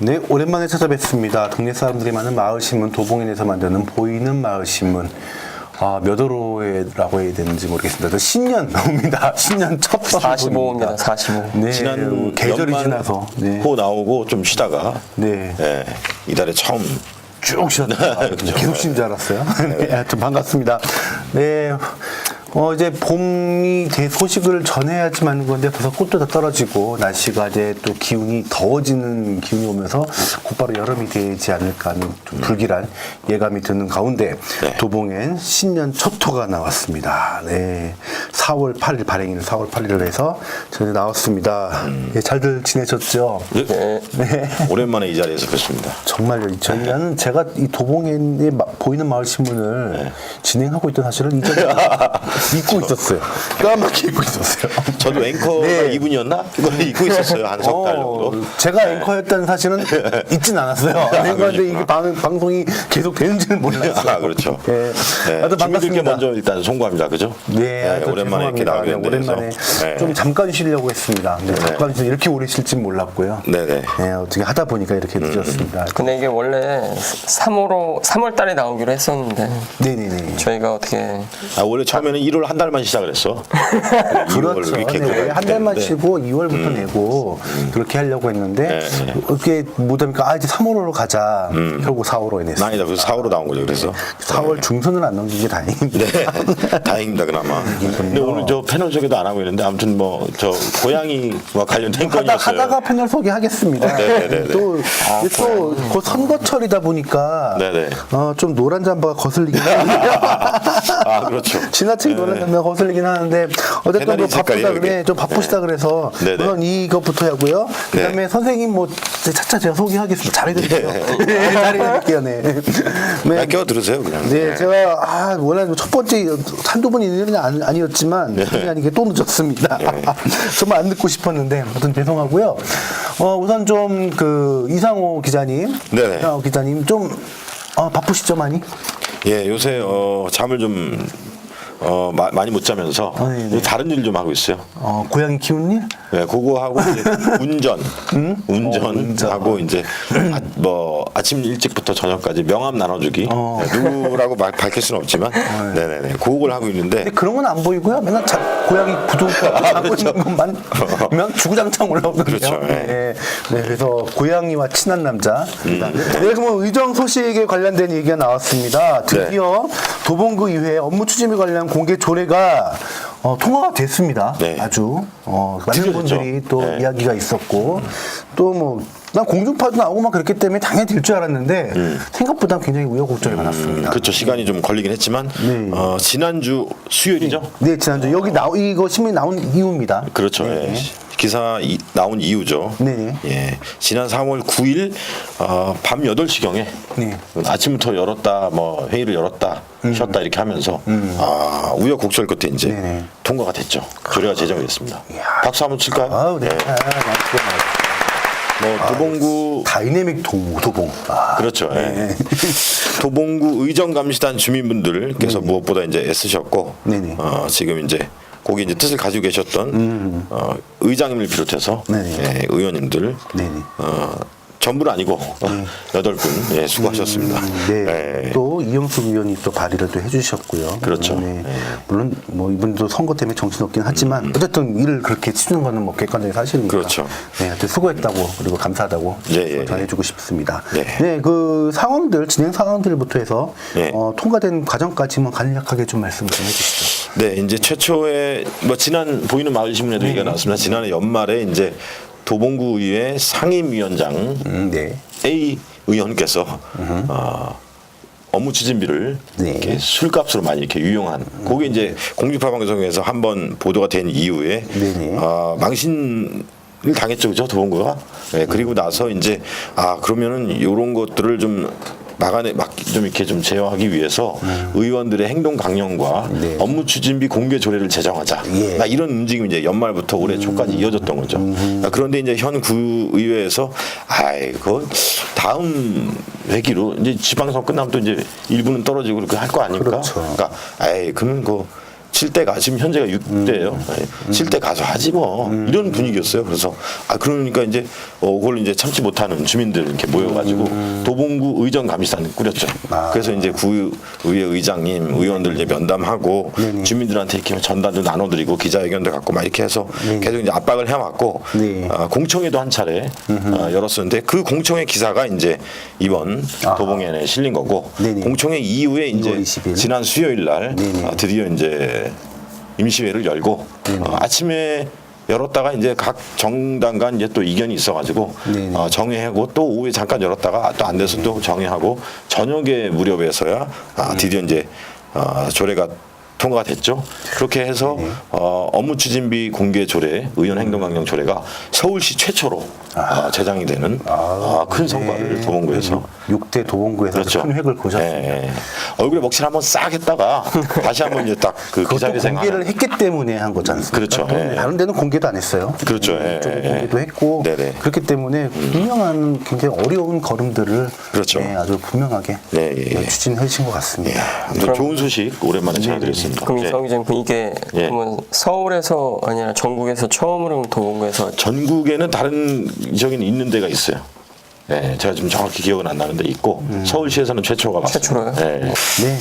네, 오랜만에 찾아뵙습니다. 동네 사람들이 많은 마을신문 도봉인에서 만드는 보이는 마을신문. 몇 호로라고 해야 되는지 모르겠습니다. 신년입니다. 신년 첫 45호입니다. 45호. 네, 지난 계절이 연말 지나서 호 나오고 좀 쉬다가 네. 이달에 처음 쭉 쉬었다가 그렇죠. 계속 쉰 줄 알았어요. 네, 하여튼 반갑습니다. 네. 이제 봄이 소식을 전해야지만 건데 벌써 꽃도 다 떨어지고 날씨가 이제 또 기운이 더워지는 기운이 오면서 곧바로 여름이 되지 않을까 하는 좀 불길한 예감이 드는 가운데 도봉엔 신년 첫 호가 나왔습니다. 네. 4월 8일 발행일은 4월 8일을 해서 전에 나왔습니다. 네, 잘들 지내셨죠? 네. 네. 오랜만에 이 자리에서 뵙습니다. 정말요. 저는 제가 이 도봉에 보이는 마을 신문을 진행하고 있던 사실을 이전에 잊고 있었어요. 까맣게 잊고 있었어요. 저도 앵커가 네. 이분이었나? 그걸 잊고 있었어요. 한 석 달 정도. 제가 앵커였다는 사실은 잊진 않았어요. 앵커인데 이게 방송이 계속 되는지는 몰랐어요. 그렇죠. 네. 주민들께 반갑습니다. 먼저 일단 송구합니다. 그죠? 네, 오랜만에 이렇게 죄송합니다. 나오게 네, 돼서. 오랜만에 좀 잠깐 쉬려고 했습니다. 근데 잠깐 이렇게 오래 쉴지 몰랐고요. 네네. 네, 어떻게 하다 보니까 이렇게 늦었습니다. 근데 이게 원래 3월 달에 나오기로 했었는데 네네네. 저희가 어떻게 원래 처음에는 1월 한 달만 시작을 했어. 그렇죠. 이렇게 네, 한 달만 됐는데. 쉬고 2월부터 내고 그렇게 하려고 했는데 이렇게 못하니까 이제 3월로 가자. 결국 4월로 해냈어요. 아니다. 그래서 4월로 나온 거죠. 그래서 4월 중순을 안 넘긴 게 다행입니다. 네, 다행입니다. 그나마. 근데 오늘 저 패널 소개도 안 하고 있는데 아무튼 뭐 저 고양이와 관련된 건이었어요. 하다가 패널 소개하겠습니다. 네네네. 곧 선거철이다 보니까 네네. 좀 노란 잠바가 거슬리긴 합니다. 그렇죠. 지나치게 노란 잠바가 거슬리긴 하는데 어쨌든 패널이 뭐 바쁘다 색깔이 그래 이렇게. 좀 바쁘시다 그래서 네네. 우선 이것부터 하고요. 그다음에 선생님 뭐 차차 제가 소개하겠습니다. 잘해드릴게요. 네, 잘해드릴게요. 네. 네. 껴 들으세요 그냥. 네, 제가 원래 첫 번째 한두 번 있는 일은 아니었지만 그게 아니게 또 늦었습니다. 정말 안 듣고 싶었는데 아무튼 죄송하고요. 우선 좀 그 이상호 기자님, 네네. 이상호 기자님 좀 바쁘시죠 많이? 예, 요새 잠을 좀 많이 못 자면서 네네. 다른 일 좀 하고 있어요. 고양이 키우는 일? 네, 그거 하고 이제 운전하고 이제 아침 일찍부터 저녁까지 명함 나눠주기. 네, 누구라고 밝힐 수는 없지만, 네네네, 그걸 하고 있는데. 근데 그런 건 안 보이고요. 맨날 고양이 하고 있는 것만 보면 주구장창 올라오거든요. 그렇죠. 네. 네, 그래서 고양이와 친한 남자. 네, 그럼 의정 소식에 관련된 얘기가 나왔습니다. 드디어 도봉구 의회 업무 추진에 관련 공개 조례가 통과가 됐습니다. 네. 아주 많은 드디어 분들이 됐죠. 또 네. 이야기가 있었고 또 뭐 난 공중파도 나오고 막 그랬기 때문에 당연히 될 줄 알았는데 생각보다 굉장히 우여곡절이 많았습니다. 그렇죠. 시간이 좀 걸리긴 했지만, 지난주 수요일이죠? 네, 지난주 여기 이거 신문이 나온 이유입니다. 그렇죠. 네. 예. 기사 나온 이유죠. 네. 예. 지난 3월 9일 밤 8시경에 네. 아침부터 열었다, 회의를 열었다, 쉬었다 이렇게 하면서 우여곡절 끝에 이제 네네. 통과가 됐죠. 조례가 제정이 됐습니다. 박수 한번 칠까요? 아우, 네. 예. 도봉구 다이내믹 도봉. 그렇죠. 예. 도봉구 의정감시단 주민분들께서 무엇보다 이제 애쓰셨고, 네네. 지금 이제 거기 이제 뜻을 가지고 계셨던 의장님을 비롯해서 네네. 의원님들 네네. 전부는 아니고 8분 수고하셨습니다. 네. 또 이영숙 의원이 또 발의를 또 해주셨고요. 그렇죠. 네. 물론 뭐 이분도 선거 때문에 정신없긴 하지만 어쨌든 일을 그렇게 치는 거는 뭐 객관적인 사실이니까. 그렇죠. 네, 하여튼 수고했다고 그리고 감사하다고 전해주고 싶습니다. 네. 그 상황들 진행 상황들부터 해서 통과된 과정까지만 간략하게 좀 말씀 좀 해주시죠. 네, 이제 최초에 지난 보이는 마을신문에도 얘기가 나왔습니다. 지난해 연말에 이제 도봉구 의회 상임위원장 A 의원께서 업무 추진비를 이렇게 술값으로 많이 이렇게 유용한 그게 이제 공중파 방송에서 한번 보도가 된 이후에 망신을 당했죠, 그죠, 도봉구가. 네, 그리고 나서 이제 그러면은 이런 것들을 좀 좀 이렇게 좀 제어하기 위해서 의원들의 행동 강령과 업무 추진비 공개 조례를 제정하자. 이런 움직임이 이제 연말부터 올해 초까지 이어졌던 거죠. 그런데 이제 현 구의회에서 그 다음 회기로 이제 지방선거 끝나면 또 이제 일부는 떨어지고 그렇게 할 거 아닙니까? 그렇죠. 그러니까 그러면 칠 때 가. 지금 현재가 6대예요. 칠 때 가서 하지 뭐 이런 분위기였어요. 그래서 그러니까 이제 그걸 이제 참지 못하는 주민들 이렇게 모여가지고 도봉구 의정 감시단 꾸렸죠. 그래서 이제 구의회 의장님, 의원들 이제 면담하고 주민들한테 이렇게 전단도 나눠드리고 기자회견도 갖고 막 이렇게 해서 계속 이제 압박을 해왔고 네. 공청회도 한 차례 열었었는데 그 공청회 기사가 이제 이번 도봉엔에 실린 거고 네네. 공청회 이후에 이제 2월 20일. 지난 수요일 날 네네. 드디어 이제 임시회를 열고 아침에 열었다가 이제 각 정당 간 이제 또 이견이 있어가지고 네네. 정회하고 또 오후에 잠깐 열었다가 또 안 돼서 또 정회하고 저녁에 무렵에서야 드디어 이제 조례가 통과가 됐죠. 그렇게 해서 업무추진비 공개 조례, 의원 행동강령 조례가 서울시 최초로 제정이 되는 큰 성과를 도봉구에서 6대 도봉구에서 그렇죠. 큰 획을 보셨습니다. 예. 얼굴에 먹칠 한번 싹 했다가 다시 한번 이제 딱 그 그것도 기자회생 공개를 했기 때문에 한 거지 않습니까? 그렇죠. 예. 다른 데는 공개도 안 했어요. 그렇죠. 이쪽은 예. 공개도 했고 네네. 그렇기 때문에 분명한 굉장히 어려운 걸음들을 그렇죠. 아주 분명하게 네, 예. 추진하신 것 같습니다. 아무튼 좋은 소식 오랜만에 전해드렸습니다. 그럼 예. 정 기자님 이게 예. 그러면 서울에서 아니라 전국에서 처음으로 도봉구에서 전국에는 다른 적이 있는 데가 있어요. 예, 제가 지금 정확히 기억은 안 나는데 있고 서울시에서는 최초가 맞습니다. 최초로요? 예. 네,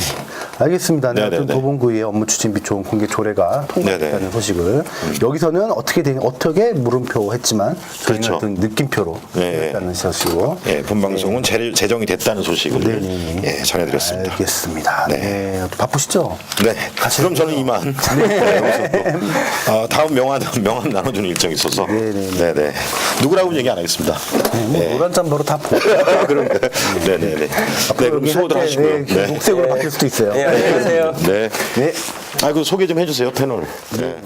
알겠습니다. 네, 네네네. 아무튼 도봉구의 업무추진비 조언 공개 조례가 통과했다는 네네. 소식을 여기서는 어떻게 물음표했지만 저희는 그렇죠. 어떤 느낌표로 네. 했다는 소식으로 예, 본방송은 제정이 됐다는 소식을 네네네. 예, 전해드렸습니다. 알겠습니다. 네, 또 바쁘시죠? 네. 그럼 저는 이만. 네. 여기서 또, 다음 명함 나눠주는 일정이 있어서. 네네네. 네네. 누구라고는 얘기 안 하겠습니다. 뭐 노란 잠바로 다 보고. 그런가요? 네네네. 네, 그럼 수고들 하시고요. 네, 녹색으로 바뀔 수도 있어요. 네, 안녕하세요. 네. 네. 그 소개 좀 해주세요, 패널. 네.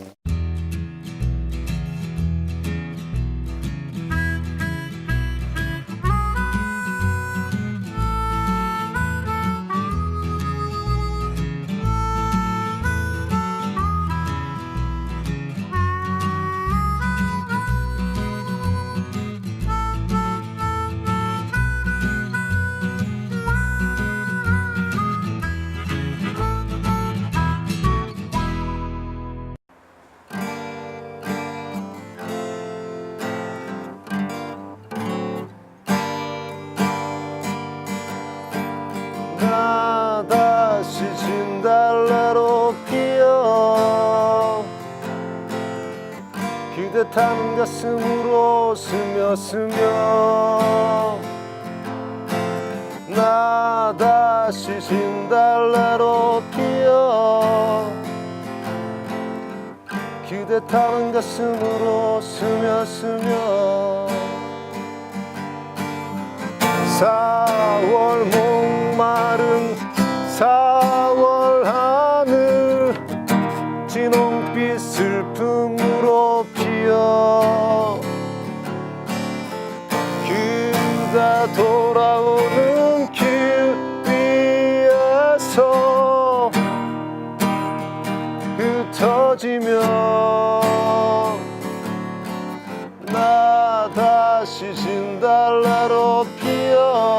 나 다시 진달래로 피어 그대 타는 가슴으로 스며 나 다시 진달래로 피어 그대 타는 가슴으로 스며 4월 목마른 4월 하늘 진홍빛 슬픔으로 피어 그대 돌아오는 길 위에서 흩어지며 나 다시 진달래로 피어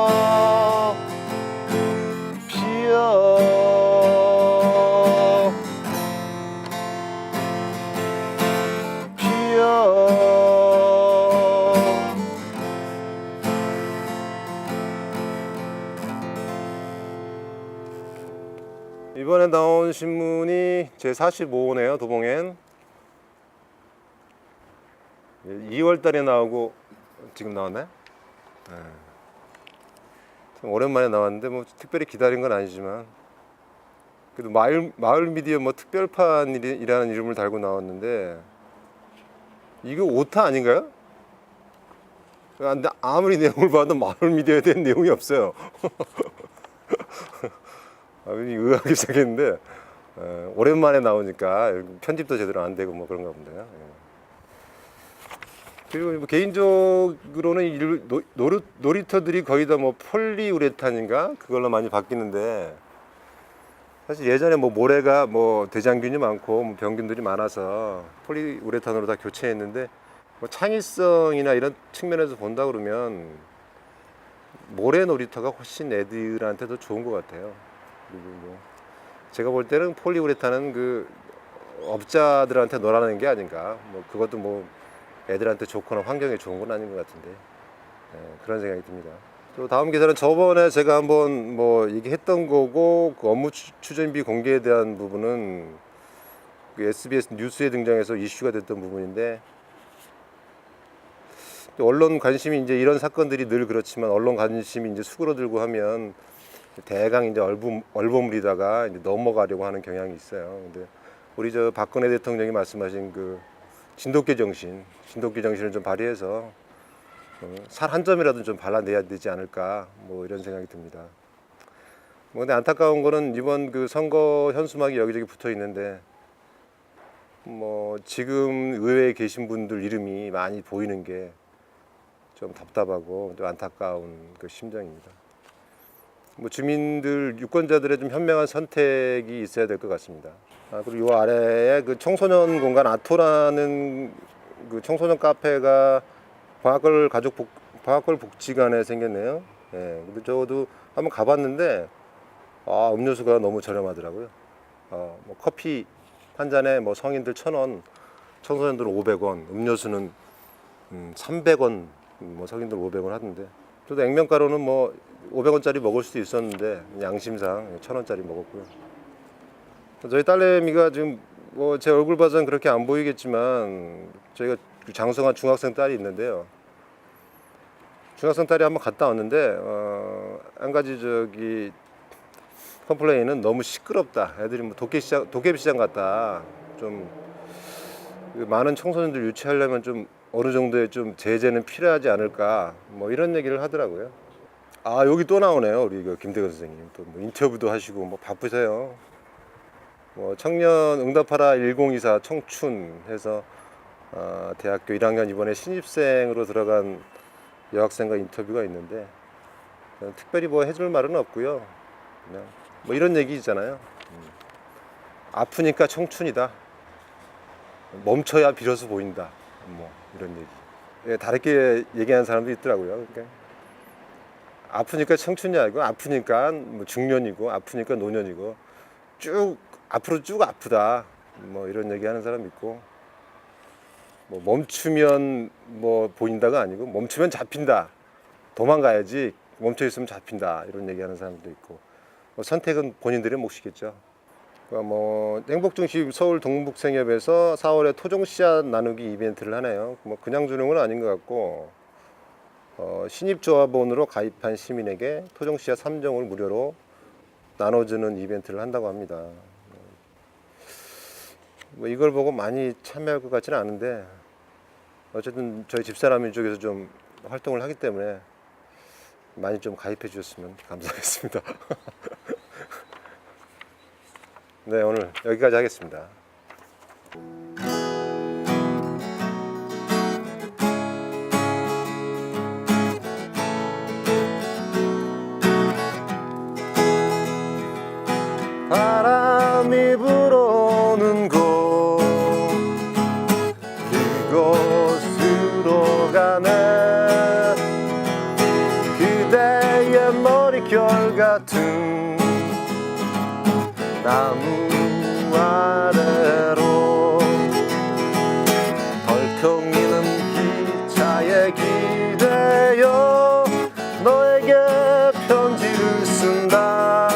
이번에 나온 신문이 제45호네요. 도봉엔 2월 달에 나오고 지금 나왔나요? 네. 참 오랜만에 나왔는데 뭐 특별히 기다린 건 아니지만 그래도 마을 미디어 뭐 특별판이라는 이름을 달고 나왔는데 이거 오타 아닌가요? 근데 아무리 내용을 봐도 마을 미디어에 대한 내용이 없어요. 의아하게 시작했는데 오랜만에 나오니까 편집도 제대로 안 되고 뭐 그런가 본데요. 예. 그리고 뭐 개인적으로는 놀이터들이 거의 다 뭐 폴리우레탄인가 그걸로 많이 바뀌는데 사실 예전에 뭐 모래가 뭐 대장균이 많고 뭐 병균들이 많아서 폴리우레탄으로 다 교체했는데 뭐 창의성이나 이런 측면에서 본다 그러면 모래 놀이터가 훨씬 애들한테도 좋은 것 같아요. 그리고 뭐 제가 볼 때는 폴리우레탄은 그 업자들한테 놀아나는 게 아닌가. 뭐 그것도 뭐 애들한테 좋거나 환경에 좋은 건 아닌 것 같은데 그런 생각이 듭니다. 또 다음 기사는 저번에 제가 한번 뭐 얘기했던 거고 그 업무 추진비 공개에 대한 부분은 그 SBS 뉴스에 등장해서 이슈가 됐던 부분인데 언론 관심이 이제 이런 사건들이 늘 그렇지만 언론 관심이 이제 수그러들고 하면 대강 이제 얼버무리다가 이제 넘어가려고 하는 경향이 있어요. 근데 우리 저 박근혜 대통령이 말씀하신 그 진돗개 정신을 좀 발휘해서 살 한 점이라도 좀 발라내야 되지 않을까 뭐 이런 생각이 듭니다. 뭐 근데 안타까운 거는 이번 그 선거 현수막이 여기저기 붙어 있는데 뭐 지금 의회에 계신 분들 이름이 많이 보이는 게 좀 답답하고 좀 안타까운 그 심정입니다. 뭐 주민들 유권자들의 좀 현명한 선택이 있어야 될 것 같습니다. 그리고 이 아래에 그 청소년 공간 아토라는 그 청소년 카페가 방학걸 복지관에 생겼네요. 예, 근데 저도 한번 가봤는데 음료수가 너무 저렴하더라고요. 뭐 커피 한 잔에 뭐 성인들 1,000원, 청소년들 500원, 음료수는 300원, 뭐 성인들 500원 하던데. 저도 액면가로는 뭐 500원짜리 먹을 수도 있었는데 양심상 1,000원짜리 먹었고요. 저희 딸내미가 지금 뭐 제 얼굴 봐서는 그렇게 안 보이겠지만 저희가 장성한 중학생 딸이 있는데요. 중학생 딸이 한번 갔다 왔는데 한 가지 저기 컴플레인은 너무 시끄럽다. 애들이 뭐 도깨비시장 같다. 좀 많은 청소년들 유치하려면 좀 어느 정도의 좀 제재는 필요하지 않을까. 뭐 이런 얘기를 하더라고요. 여기 또 나오네요. 우리 그 김대건 선생님 또 뭐 인터뷰도 하시고 뭐 바쁘세요. 뭐 청년 응답하라 1024 청춘 해서 대학교 1학년 이번에 신입생으로 들어간 여학생과 인터뷰가 있는데 특별히 뭐 해줄 말은 없고요. 그냥 뭐 이런 얘기 있잖아요. 아프니까 청춘이다. 멈춰야 비로소 보인다. 뭐 이런 얘기. 예, 다르게 얘기하는 사람도 있더라고요. 그러니까 아프니까 청춘이 아니고 아프니까 뭐 중년이고 아프니까 노년이고 쭉 앞으로 쭉 아프다. 뭐 이런 얘기하는 사람 있고 뭐 멈추면 뭐 보인다가 아니고 멈추면 잡힌다. 도망가야지 멈춰 있으면 잡힌다. 이런 얘기하는 사람도 있고 뭐 선택은 본인들의 몫이겠죠. 그러니까 뭐 행복중심 서울 동북생협에서 4월에 토종 씨앗 나누기 이벤트를 하네요. 뭐 그냥 주는 건 아닌 것 같고 신입조합원으로 가입한 시민에게 토종 씨앗 3종을 무료로 나눠주는 이벤트를 한다고 합니다. 뭐 이걸 보고 많이 참여할 것 같지는 않은데 어쨌든 저희 집사람 쪽에서 좀 활동을 하기 때문에 많이 좀 가입해 주셨으면 감사하겠습니다. 네, 오늘 여기까지 하겠습니다. 바람이 불어오는 곳 그곳으로 가네 그대의 머릿결 같은 나무 아래로 덜컹이는 기차에 기대어 너에게 편지를 쓴다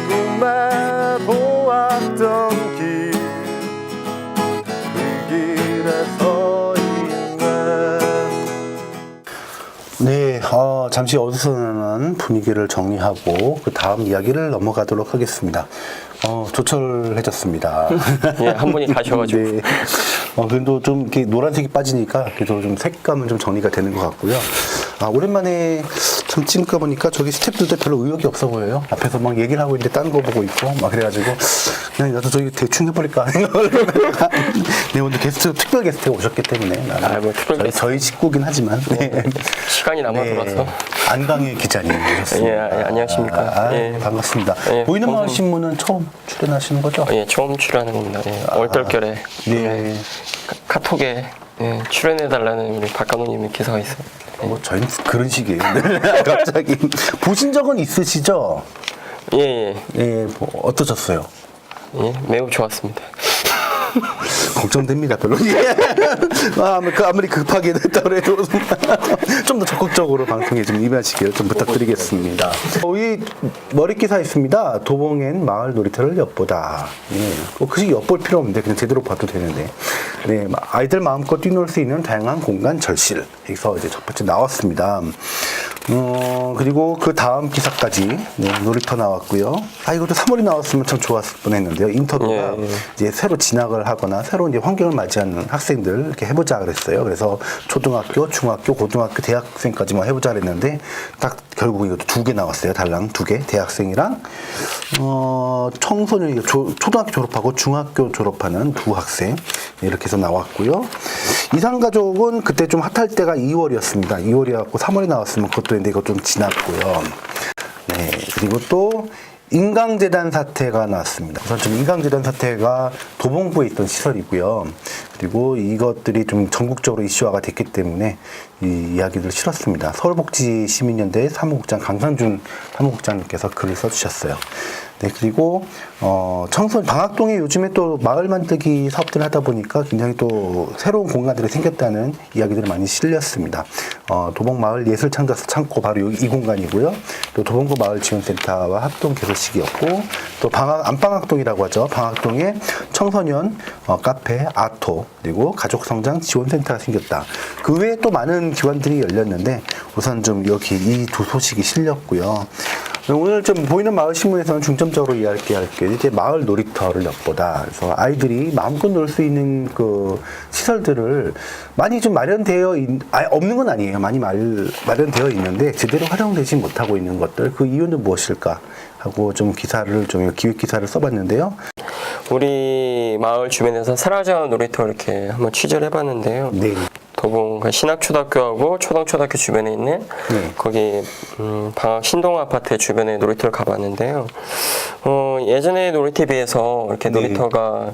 꿈에 보았던 길 그 길에 서 있네. 네, 잠시 어수선한 분위기를 정리하고 그 다음 이야기를 넘어가도록 하겠습니다. 조촐해졌습니다. 예, 한 분이 가셔가지고. 네. 그래도 좀 이렇게 노란색이 빠지니까 그래도 좀 색감은 좀 정리가 되는 것 같고요. 오랜만에 참 찍을까 보니까 저기 스태프들도 별로 의욕이 없어 보여요. 앞에서 막 얘기를 하고 있는데 딴 거 보고 있고 막 그래가지고 그냥 나도 저기 대충 해버릴까 하는 걸. 네, 오늘 특별 게스트가 오셨기 때문에 뭐 특별 게스트. 저희 식구긴 하지만 네. 시간이 남아돌아서. 안강의 기자님 오셨습니다. 예, 안녕하십니까. 예. 반갑습니다. 예, 보이는 마을 신문은 처음 출연하시는 거죠? 예, 처음 출연하는 겁니다. 예, 얼떨결에 네. 카톡에 출연해달라는 우리 박간호님의 기사가 있어요. 저희는 그런 식이에요. 갑자기 보신 적은 있으시죠? 예. 예, 뭐 어떠셨어요? 예, 매우 좋았습니다. 걱정됩니다, 별로. 아무리 급하게 됐다고 해도 좀 더 적극적으로 방송에 좀 임하시길 좀 부탁드리겠습니다. 이 머릿기사 있습니다. 도봉엔 마을 놀이터를 엿보다. 예. 굳이 엿볼 필요 없는데 그냥 제대로 봐도 되는데. 네, 아이들 마음껏 뛰놀 수 있는 다양한 공간 절실. 여기서 이제 첫 번째 나왔습니다. 그리고 그 다음 기사까지 네, 놀이터 나왔고요. 이것도 3월이 나왔으면 참 좋았을 뻔했는데요. 인터뷰가 이제 새로 진학을 하거나 새로운 이제 환경을 맞이하는 학생들 이렇게 해보자 그랬어요. 그래서 초등학교, 중학교, 고등학교, 대학생까지만 해보자 그랬는데 딱 결국 이것도 2개 나왔어요. 달랑 2개. 대학생이랑 청소년 초등학교 졸업하고 중학교 졸업하는 2 학생 이렇게 해서 나왔고요. 이산가족은 그때 좀 핫할 때가 2월이었습니다. 2월이었고 3월이 나왔으면 그것도 있는데 이거 좀 지났고요. 네, 그리고 또 인강재단 사태가 나왔습니다. 우선 좀 인강재단 사태가 도봉구에 있던 시설이고요. 그리고 이것들이 좀 전국적으로 이슈화가 됐기 때문에 이 이야기를 실었습니다. 서울복지시민연대 사무국장 강상준 사무국장님께서 글을 써주셨어요. 네, 그리고 청소년 방학동에 요즘에 또 마을 만들기 사업들을 하다 보니까 굉장히 또 새로운 공간들이 생겼다는 이야기들이 많이 실렸습니다. 도봉마을 예술창작소 창고 바로 이 공간이고요. 또 도봉구 마을지원센터와 합동 개소식이었고 또 안방학동이라고 하죠. 방학동에 청소년 카페, 아토 그리고 가족성장 지원센터가 생겼다. 그 외에 또 많은 기관들이 열렸는데 우선 좀 여기 이 2 소식이 실렸고요. 오늘 좀 보이는 마을 신문에서는 중점적으로 이야기할 게 이제 마을 놀이터를 엿보다. 그래서 아이들이 마음껏 놀 수 있는 그 시설들을 많이 좀 없는 건 아니에요. 많이 마련되어 있는데 제대로 활용되지 못하고 있는 것들. 그 이유는 무엇일까 하고 좀 기획 기사를 써봤는데요. 우리 마을 주변에서 사라져가는 놀이터 이렇게 한번 취재를 해봤는데요. 네. 도봉 신학초등학교하고 초등초등학교 주변에 있는 거기 방학 신동 아파트 주변에 놀이터를 가봤는데요. 예전의 놀이터에 비해서 이렇게 놀이터가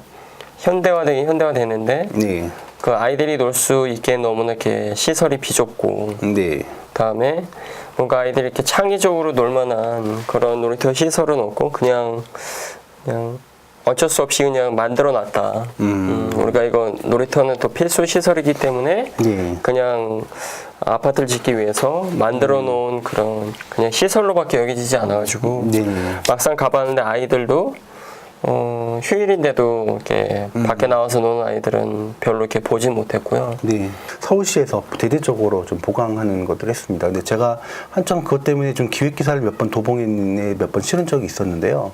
현대화되는데 네. 그 아이들이 놀 수 있게 너무나 이렇게 시설이 비좁고 네. 그다음에 뭔가 아이들이 이렇게 창의적으로 놀만한 그런 놀이터 시설은 없고 그냥 어쩔 수 없이 그냥 만들어 놨다. 우리가 이거 놀이터는 또 필수 시설이기 때문에 네. 그냥 아파트를 짓기 위해서 만들어 놓은 그런 그냥 시설로밖에 여겨지지 않아가지고 네. 막상 가봤는데 아이들도 휴일인데도 이렇게 밖에 나와서 노는 아이들은 별로 이렇게 보진 못했고요. 네. 서울시에서 대대적으로 좀 보강하는 것들을 했습니다. 근데 제가 한참 그것 때문에 좀 기획기사를 도봉에 몇 번 실은 적이 있었는데요.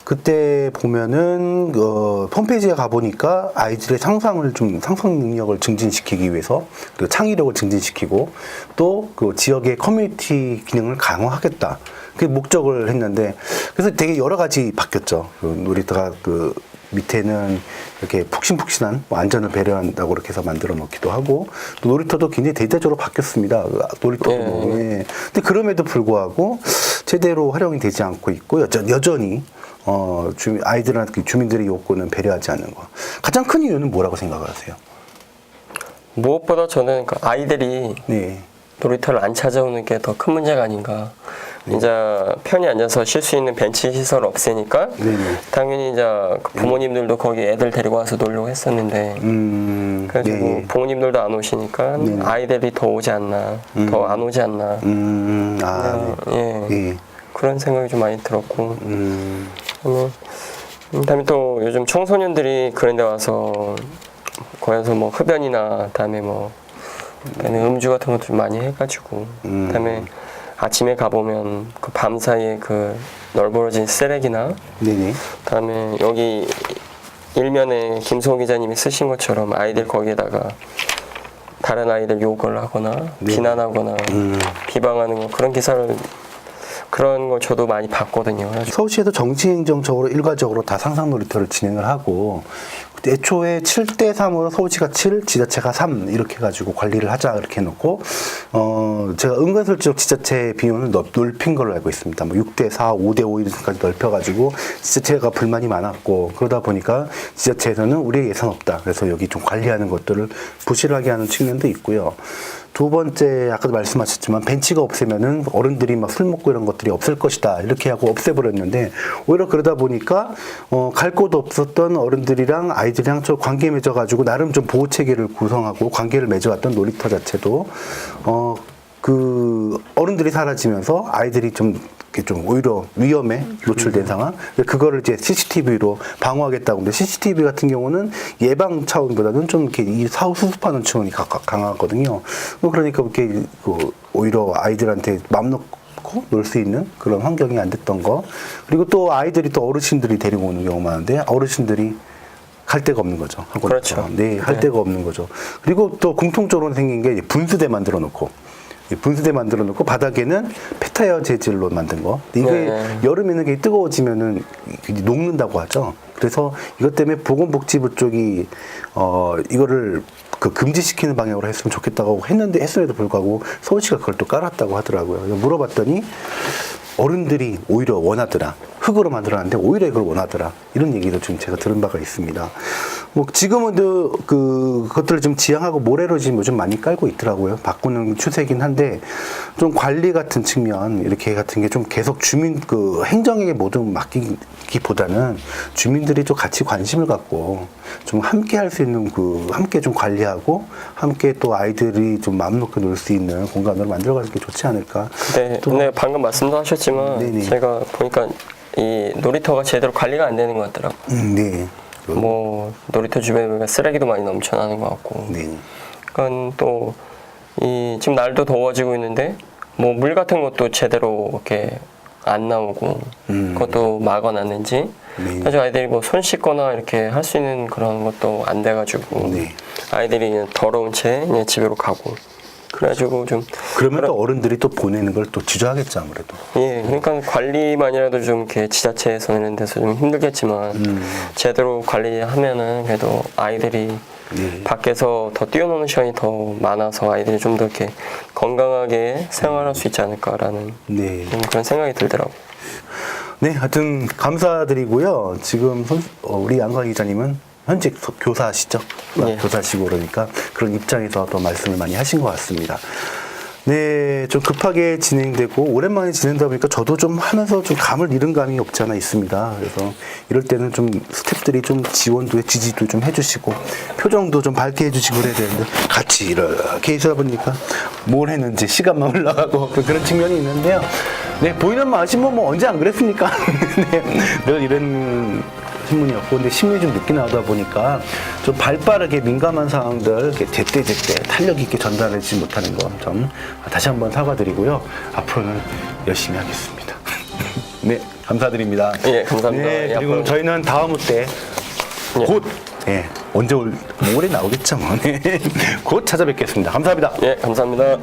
그때 보면은 홈페이지에 가보니까 아이들의 상상 능력을 증진시키기 위해서 그리고 창의력을 증진시키고 또 그 지역의 커뮤니티 기능을 강화하겠다. 그 목적을 했는데 그래서 되게 여러 가지 바뀌었죠. 놀이터가 그 밑에는 이렇게 푹신푹신한 안전을 배려한다고 이렇게 해서 만들어 놓기도 하고 또 놀이터도 굉장히 대대적으로 바뀌었습니다. 놀이터도 예. 근데 그럼에도 불구하고 제대로 활용이 되지 않고 있고 여전히 아이들한테 주민들의 욕구는 배려하지 않는 거. 가장 큰 이유는 뭐라고 생각하세요? 무엇보다 저는 그 아이들이 네. 놀이터를 안 찾아오는 게 더 큰 문제가 아닌가. 이제 편히 앉아서 쉴 수 있는 벤치 시설 없으니까 당연히 이제 그 부모님들도 거기 애들 데리고 와서 놀려고 했었는데 그래가지고 부모님들도 안 오시니까 아이들이 더 오지 않나, 더 안 오지 않나. 예. 그런 생각이 좀 많이 들었고. 그다음에 또 요즘 청소년들이 그런 데 와서 거기서 뭐 흡연이나 그다음에 음주 같은 것도 좀 많이 해가지고 그다음에 아침에 가보면 그 밤 사이에 그 널브러진 쓰레기나 그다음에 여기 일면에 김성호 기자님이 쓰신 것처럼 아이들 거기에다가 다른 아이들 욕을 하거나 비난하거나 비방하는 거 그런 거 저도 많이 봤거든요. 서울시에서 정치행정적으로 일괄적으로 다 상상 놀이터를 진행을 하고 애초에 7대3으로 서울시가 7, 지자체가 3 이렇게 해가지고 관리를 하자 이렇게 해놓고 제가 은근슬쩍 지자체 비용을 넓힌 걸로 알고 있습니다. 6대4, 5대5 이렇게까지 넓혀가지고 지자체가 불만이 많았고 그러다 보니까 지자체에서는 우리의 예산 없다. 그래서 여기 좀 관리하는 것들을 부실하게 하는 측면도 있고요. 두 번째 아까도 말씀하셨지만 벤치가 없으면은 어른들이 막 술 먹고 이런 것들이 없을 것이다 이렇게 하고 없애버렸는데 오히려 그러다 보니까 갈 곳 없었던 어른들이랑 아이들이랑 좀 관계 맺어가지고 나름 좀 보호 체계를 구성하고 관계를 맺어왔던 놀이터 자체도 그 어른들이 사라지면서 아이들이 좀 오히려 위험에 노출된 상황. 그거를 이제 CCTV로 방어하겠다고 하는데 CCTV 같은 경우는 예방 차원보다는 좀 이렇게 이 사후 수습하는 측면이 강하거든요. 그러니까 이렇게 오히려 아이들한테 맘 놓고 놀 수 있는 그런 환경이 안 됐던 거. 그리고 또 아이들이 또 어르신들이 데리고 오는 경우가 많은데 어르신들이 갈 데가 없는 거죠. 그렇죠. 네, 할 데가 없는 거죠. 그리고 또 공통적으로 생긴 게 분수대 만들어 놓고. 분수대 만들어 놓고 바닥에는 페타이어 재질로 만든 거. 이게 네. 여름에는 게 뜨거워지면은 녹는다고 하죠. 그래서 이것 때문에 보건복지부 쪽이 이거를 금지시키는 방향으로 했으면 좋겠다고 했음에도 불구하고 서울시가 그걸 또 깔았다고 하더라고요. 물어봤더니 어른들이 오히려 원하더라. 흙으로 만들어놨는데 오히려 이걸 원하더라. 이런 얘기도 좀 제가 들은 바가 있습니다. 뭐 지금은 그것들을 좀 지향하고 모래로 지금 요즘 많이 깔고 있더라고요. 바꾸는 추세긴 한데 좀 관리 같은 측면 이렇게 같은 게 좀 계속 주민 행정에게 모두 맡기기보다는 주민들이 좀 같이 관심을 갖고 좀 함께 할 수 있는 함께 좀 관리하고 함께 또 아이들이 좀 마음 놓고 놀 수 있는 공간으로 만들어가는 게 좋지 않을까. 네, 근데 방금 말씀도 하셨지만 네네. 제가 보니까 이 놀이터가 제대로 관리가 안 되는 것 같더라고요. 네. 뭐 놀이터 주변에 쓰레기도 많이 넘쳐나는 것 같고. 네. 그건 또 지금 날도 더워지고 있는데 뭐 물 같은 것도 제대로 이렇게 안 나오고 그것도 막아놨는지 네. 사실 아이들이 뭐 손 씻거나 이렇게 할 수 있는 그런 것도 안 돼가지고 네. 아이들이 그냥 더러운 채 그냥 집으로 가고 그래가지고 좀 그러면 또 어른들이 또 보내는 걸 또 주저하겠죠, 아무래도. 예, 그러니까 관리만이라도 좀 이렇게 지자체에서 이런 데서 좀 힘들겠지만 제대로 관리하면은 그래도 아이들이 네. 밖에서 더 뛰어노는 시간이 더 많아서 아이들이 좀 더 이렇게 건강하게 생활할 수 있지 않을까라는 네. 그런 생각이 들더라고요. 네, 하여튼 감사드리고요. 지금 우리 안광 기자님은 현직 교사시죠? 네. 교사시고 그러니까 그런 입장에서 더 말씀을 많이 하신 것 같습니다. 네, 좀 급하게 진행되고 오랜만에 진행되다 보니까 저도 좀 하면서 좀 감을 잃은 감이 없지 않아 있습니다. 그래서 이럴 때는 좀 스태프들이 좀 지원도 지지도 좀 해주시고 표정도 좀 밝게 해주시고 그래야 되는데 같이 이렇게 있다 보니까 뭘 했는지 시간만 흘러가고 그런 측면이 있는데요. 네, 보이는 맛이면 뭐 언제 안 그랬습니까? 네, 늘 이런 신문이었고, 근데 신문이 좀 늦게 나오다 보니까 좀 발빠르게 민감한 상황들 이렇게 제때 탄력 있게 전달하지 못하는 거 좀 다시 한번 사과드리고요. 앞으로는 열심히 하겠습니다. 네, 감사드립니다. 예, 감사합니다. 네, 예, 그리고 앞으로- 저희는 다음 때 곧, 예, 언제 올해 나오겠죠. 뭐. 네, 곧 찾아뵙겠습니다. 감사합니다. 예, 감사합니다.